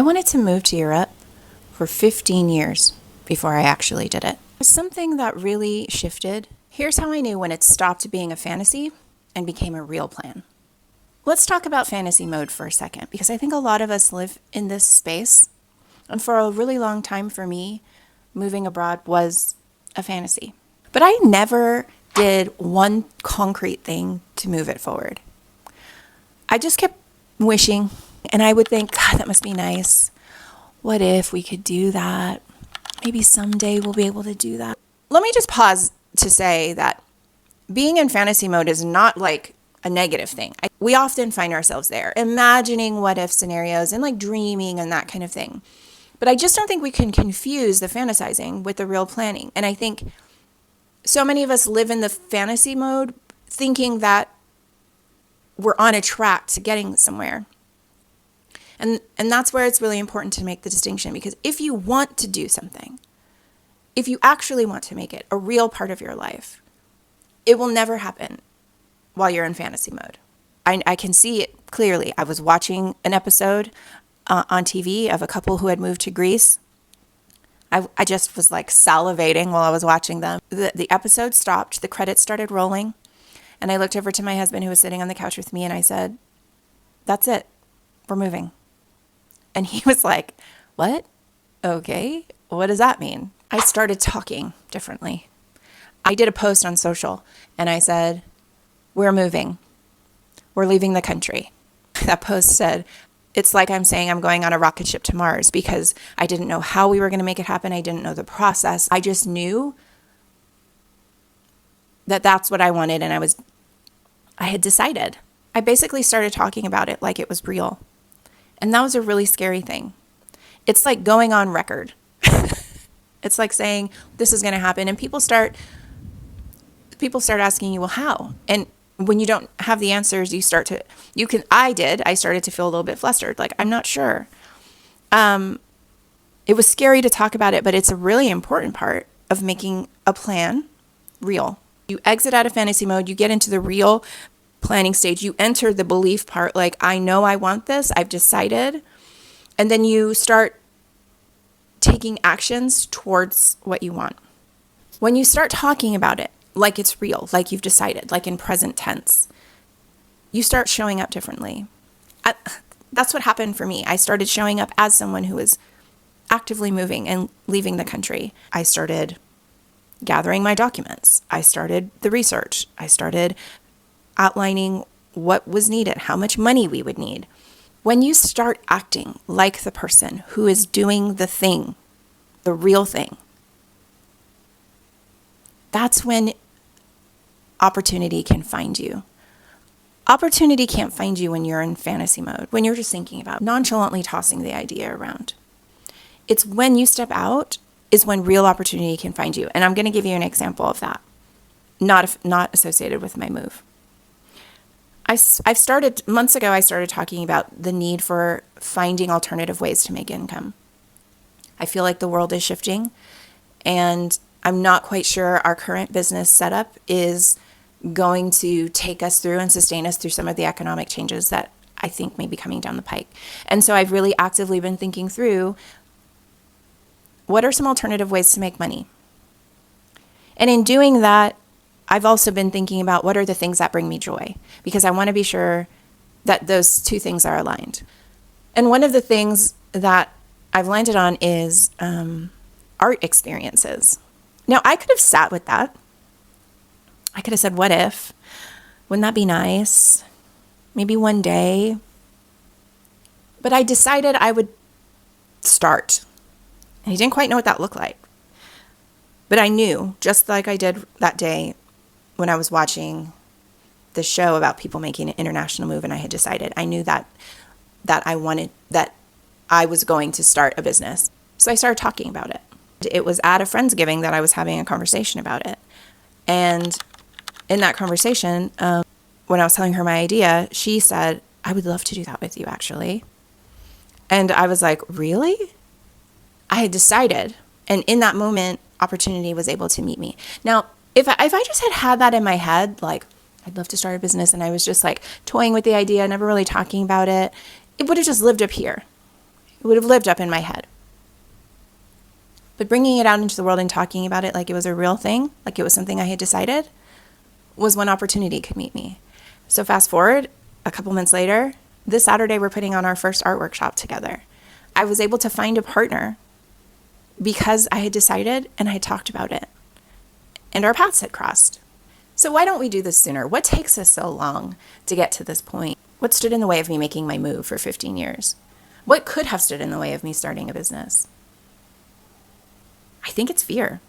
I wanted to move to Europe for 15 years before I actually did it. It was something that really shifted. Here's how I knew when it stopped being a fantasy and became a real plan. Let's talk about fantasy mode for a second, because I think a lot of us live in this space. And for a really long time for me, moving abroad was a fantasy. But I never did one concrete thing to move it forward. I just kept wishing, and I would think, God, that must be nice. What if we could do that? Maybe someday we'll be able to do that. Let me just pause to say that being in fantasy mode is not like a negative thing. We often find ourselves there, imagining what if scenarios and like dreaming and that kind of thing. But I just don't think we can confuse the fantasizing with the real planning. And I think so many of us live in the fantasy mode thinking that we're on a track to getting somewhere. And that's where it's really important to make the distinction, because if you want to do something, if you actually want to make it a real part of your life, it will never happen while you're in fantasy mode. I can see it clearly. I was watching an episode on TV of a couple who had moved to Greece. I just was like salivating while I was watching them. The episode stopped, the credits started rolling, and I looked over to my husband who was sitting on the couch with me and I said, "That's it, we're moving." And he was like, "What? Okay, what does that mean?" I started talking differently. I did a post on social and I said, "We're moving. We're leaving the country." That post said, "It's like I'm saying I'm going on a rocket ship to Mars," because I didn't know how we were going to make it happen. I didn't know the process. I just knew that that's what I wanted, and I had decided. I basically started talking about it like it was real. And that was a really scary thing. It's like going on record. It's like saying this is going to happen, and people start asking you, "Well, how?" And when you don't have the answers, I started to feel a little bit flustered. Like, I'm not sure. It was scary to talk about it, but it's a really important part of making a plan real. You exit out of fantasy mode, you get into the real planning stage, you enter the belief part, like, I know I want this, I've decided. And then you start taking actions towards what you want. When you start talking about it like it's real, like you've decided, like in present tense, you start showing up differently. That's what happened for me. I started showing up as someone who was actively moving and leaving the country. I started gathering my documents. I started the research. I started outlining what was needed, how much money we would need. When you start acting like the person who is doing the thing, the real thing, that's when opportunity can find you. Opportunity can't find you when you're in fantasy mode, when you're just thinking about nonchalantly tossing the idea around. It's when you step out is when real opportunity can find you. And I'm going to give you an example of that, not associated with my move. Months ago, I started talking about the need for finding alternative ways to make income. I feel like the world is shifting, and I'm not quite sure our current business setup is going to take us through and sustain us through some of the economic changes that I think may be coming down the pike. And so I've really actively been thinking through, what are some alternative ways to make money? And in doing that, I've also been thinking about what are the things that bring me joy, because I want to be sure that those two things are aligned. And one of the things that I've landed on is art experiences. Now, I could have sat with that. I could have said, what if? Wouldn't that be nice? Maybe one day. But I decided I would start. And I didn't quite know what that looked like. But I knew, just like I did that day when I was watching the show about people making an international move, and I had decided, I knew that I was going to start a business. So I started talking about it. It was at a Friendsgiving that I was having a conversation about it. And in that conversation, when I was telling her my idea, she said, "I would love to do that with you, actually." And I was like, really? I had decided. And in that moment, opportunity was able to meet me. Now, if I just had that in my head, like, I'd love to start a business, and I was just like toying with the idea, never really talking about it, it would have just lived up here. It would have lived up in my head. But bringing it out into the world and talking about it like it was a real thing, like it was something I had decided, was when opportunity could meet me. So fast forward a couple months later, this Saturday we're putting on our first art workshop together. I was able to find a partner because I had decided and I had talked about it. And our paths had crossed. So why don't we do this sooner? What takes us so long to get to this point? What stood in the way of me making my move for 15 years? What could have stood in the way of me starting a business? I think it's fear.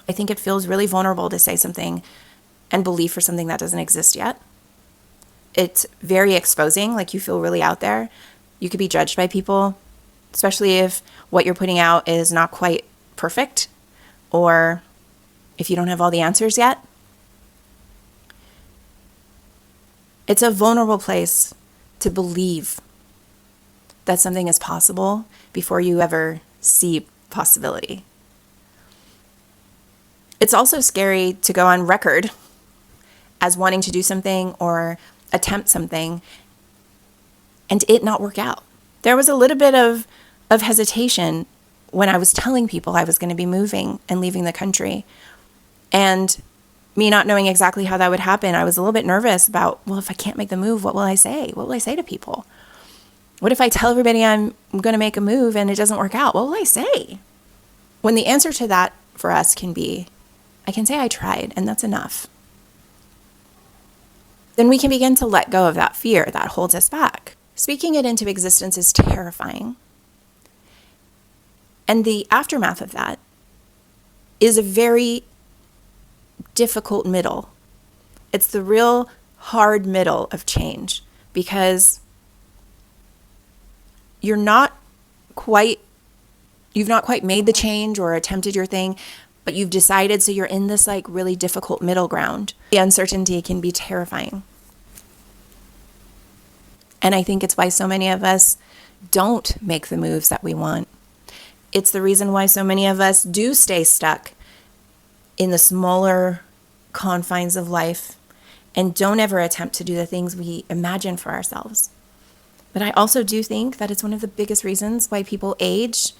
I think it feels really vulnerable to say something and believe for something that doesn't exist yet. It's very exposing, like you feel really out there. You could be judged by people, especially if what you're putting out is not quite perfect or if you don't have all the answers yet. It's a vulnerable place to believe that something is possible before you ever see possibility. It's also scary to go on record as wanting to do something or attempt something and it not work out. There was a little bit of hesitation when I was telling people I was going to be moving and leaving the country. And me not knowing exactly how that would happen, I was a little bit nervous about, well, if I can't make the move, what will I say? What will I say to people? What if I tell everybody I'm going to make a move and it doesn't work out? What will I say? When the answer to that for us can be, I can say I tried, and that's enough. Then we can begin to let go of that fear that holds us back. Speaking it into existence is terrifying. And the aftermath of that is a very difficult middle. It's the real hard middle of change because you've not quite made the change or attempted your thing, but you've decided, so you're in this like really difficult middle ground. The uncertainty can be terrifying. And I think it's why so many of us don't make the moves that we want. It's the reason why so many of us do stay stuck in the smaller confines of life and don't ever attempt to do the things we imagine for ourselves. But I also do think that it's one of the biggest reasons why people age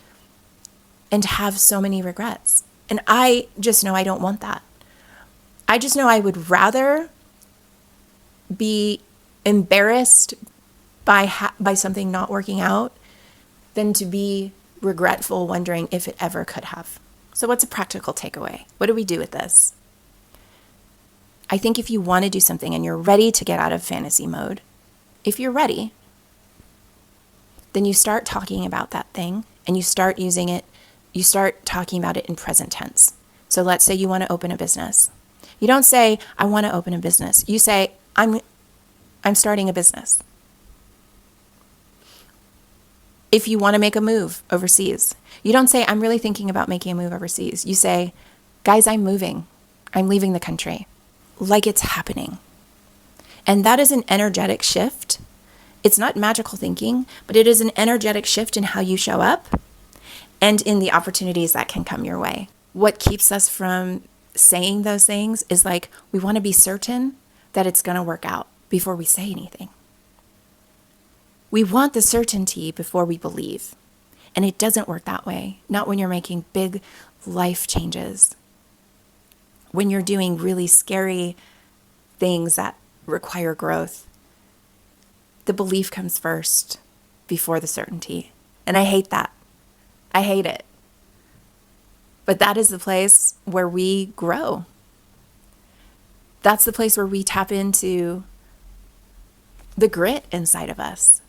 and have so many regrets. And I just know I don't want that. I just know I would rather be embarrassed by something not working out than to be regretful, wondering if it ever could have. So what's a practical takeaway? What do we do with this? I think if you want to do something and you're ready to get out of fantasy mode, if you're ready, then you start talking about that thing and you start using it. You start talking about it in present tense. So let's say you want to open a business. You don't say, I want to open a business. You say, I'm starting a business. If you want to make a move overseas, you don't say, I'm really thinking about making a move overseas. You say, guys, I'm moving. I'm leaving the country. Like it's happening. And that is an energetic shift. It's not magical thinking, but it is an energetic shift in how you show up and in the opportunities that can come your way. What keeps us from saying those things is like, we want to be certain that it's going to work out before we say anything. We want the certainty before we believe. And it doesn't work that way. Not when you're making big life changes. When you're doing really scary things that require growth. The belief comes first before the certainty. And I hate that. I hate it. But that is the place where we grow. That's the place where we tap into the grit inside of us.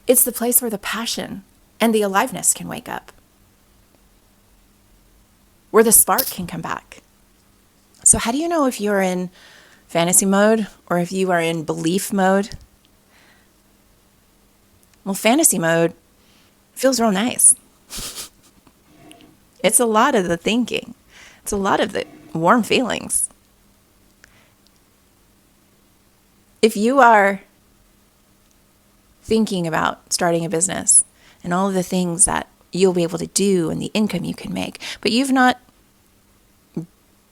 It's the place where the passion and the aliveness can wake up. Where the spark can come back. So how do you know if you're in fantasy mode or if you are in belief mode? Well, fantasy mode feels real nice. It's a lot of the thinking. It's a lot of the warm feelings. If you are thinking about starting a business and all of the things that you'll be able to do and the income you can make, but you've not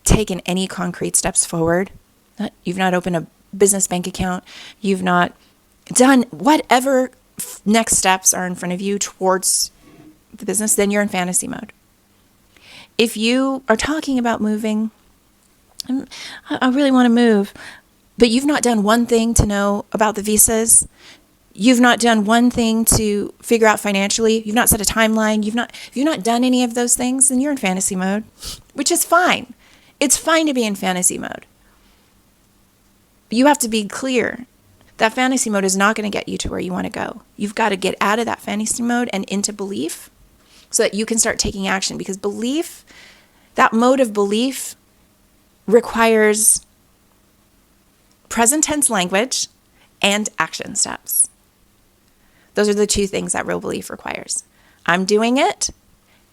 taken any concrete steps forward, you've not opened a business bank account, you've not done whatever next steps are in front of you towards the business, then you're in fantasy mode. If you are talking about moving, I really want to move, but you've not done one thing to know about the visas. You've not done one thing to figure out financially. You've not set a timeline. If you've not done any of those things, then you're in fantasy mode, which is fine. It's fine to be in fantasy mode. You have to be clear that fantasy mode is not going to get you to where you want to go. You've got to get out of that fantasy mode and into belief so that you can start taking action, because belief, that mode of belief, requires present tense language and action steps. Those are the two things that real belief requires. I'm doing it,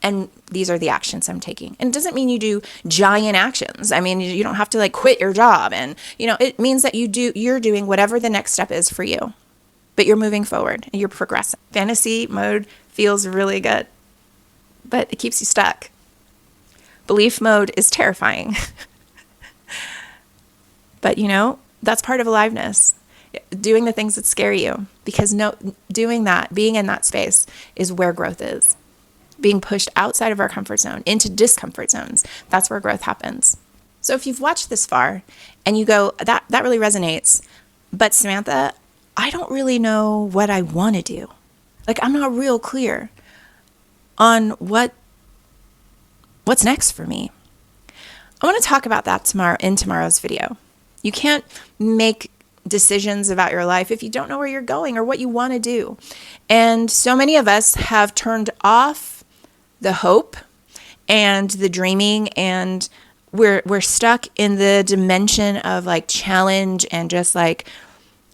and these are the actions I'm taking. And it doesn't mean you do giant actions. I mean, you don't have to like quit your job, and it means that you're doing whatever the next step is for you. But you're moving forward and you're progressing. Fantasy mode feels really good, but it keeps you stuck. Belief mode is terrifying. But that's part of aliveness. Doing the things that scare you, because doing that, being in that space is where growth is. Being pushed outside of our comfort zone into discomfort zones, that's where growth happens. So if you've watched this far and you go, that really resonates, but Samantha, I don't really know what I want to do. Like, I'm not real clear on what's next for me. I want to talk about that in tomorrow's video. You can't make decisions about your life if you don't know where you're going or what you want to do. And so many of us have turned off the hope and the dreaming, and we're stuck in the dimension of like challenge and just like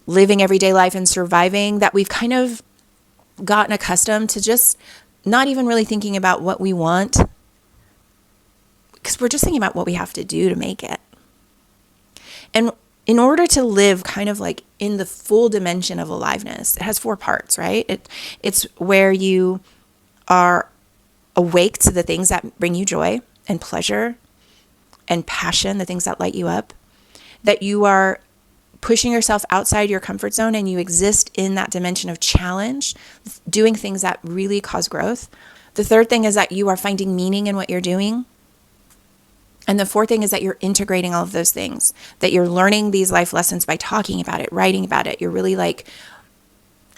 living everyday life and surviving, that we've kind of gotten accustomed to just not even really thinking about what we want, because we're just thinking about what we have to do to make it. And in order to live kind of like in the full dimension of aliveness, it has 4 parts, right? It's where you are awake to the things that bring you joy and pleasure and passion, the things that light you up, that you are pushing yourself outside your comfort zone and you exist in that dimension of challenge, doing things that really cause growth. The third thing is that you are finding meaning in what you're doing. And the fourth thing is that you're integrating all of those things, that you're learning these life lessons by talking about it, writing about it. You're really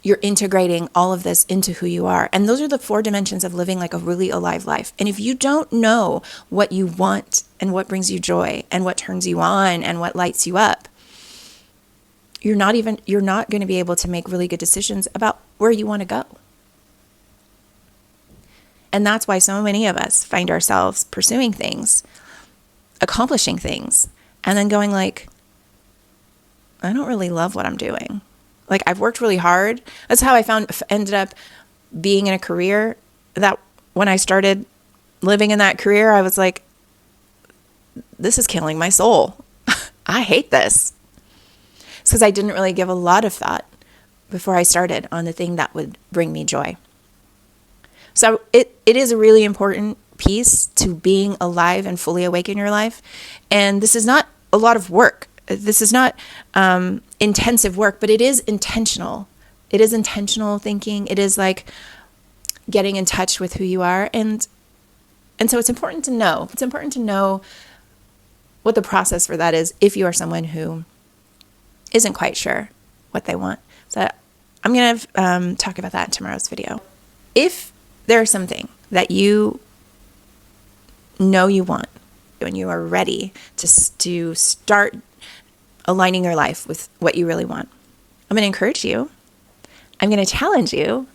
you're integrating all of this into who you are. And those are the 4 dimensions of living like a really alive life. And if you don't know what you want and what brings you joy and what turns you on and what lights you up, you're not going to be able to make really good decisions about where you want to go. And that's why so many of us find ourselves pursuing things, accomplishing things, and then going like, I don't really love what I'm doing. Like, I've worked really hard. That's how I ended up being in a career that when I started living in that career, I was like, this is killing my soul. I hate this. It's because I didn't really give a lot of thought before I started on the thing that would bring me joy. So it is a really important piece to being alive and fully awake in your life. And this is not a lot of work. This is not intensive work, but it is intentional. It is intentional thinking. It is like getting in touch with who you are. And so it's important to know. It's important to know what the process for that is if you are someone who isn't quite sure what they want. So I'm going to talk about that in tomorrow's video. If there's something that you know you want and you are ready to start aligning your life with what you really want, I'm going to encourage you. I'm going to challenge you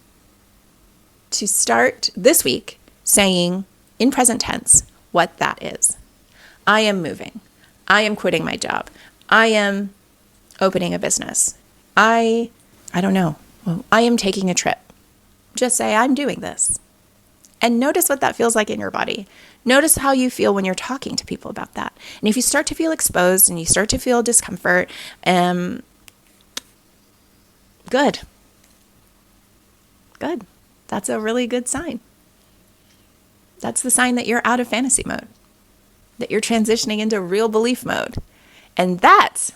to start this week saying in present tense what that is. I am moving. I am quitting my job. I am opening a business. I don't know. Well, I am taking a trip. Just say, I'm doing this. And notice what that feels like in your body. Notice how you feel when you're talking to people about that. And if you start to feel exposed and you start to feel discomfort, good. Good. That's a really good sign. That's the sign that you're out of fantasy mode, that you're transitioning into real belief mode. And that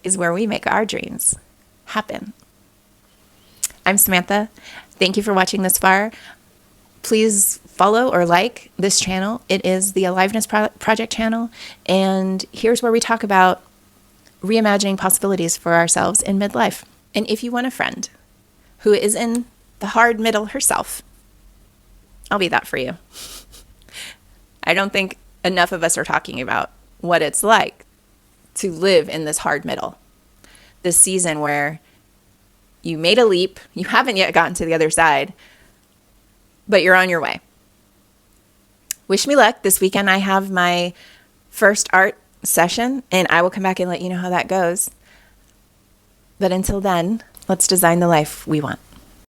is where we make our dreams happen. I'm Samantha. Thank you for watching this far. Please follow or like this channel. It is the Aliveness Project channel. And here's where we talk about reimagining possibilities for ourselves in midlife. And if you want a friend who is in the hard middle herself, I'll be that for you. I don't think enough of us are talking about what it's like to live in this hard middle. This season where you made a leap, you haven't yet gotten to the other side, but you're on your way. Wish me luck. This weekend I have my first art session, and I will come back and let you know how that goes. But until then, let's design the life we want.